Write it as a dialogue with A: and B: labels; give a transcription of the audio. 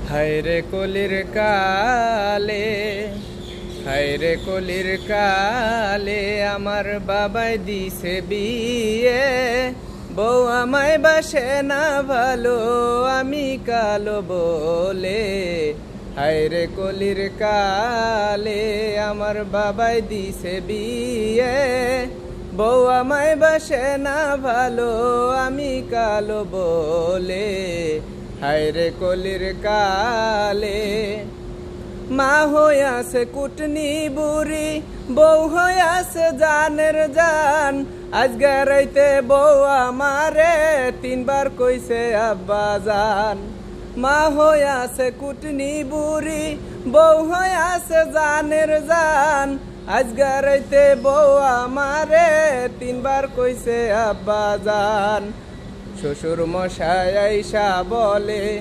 A: হায়রে কলির কালে, হায়রে কলির কালে আমার বাবাই দিছে বিয়ে। বউ আমায় বাসে না ভালো, আমি কালো বলে। হায়রে কলির কালে আমার বাবাই দিছে বিয়ে। বউ আমায় বাসে না ভালো, আমি কালো বলে। হায়রে কলির কালে মা হইয়াছে কুটনি বুড়ি, বউ হইয়াছে জানের জান। আজকে রাইতে বউ আমারে তিনবার কইছে আব্বা জান। মা হইয়াছে কুটনি বুড়ি, বউ হইয়াছে জানের জান। আজকে রাইতে বউ আমারে তিনবার কইছে আব্বা জান। শ্বশুর মশাই আইসা বলে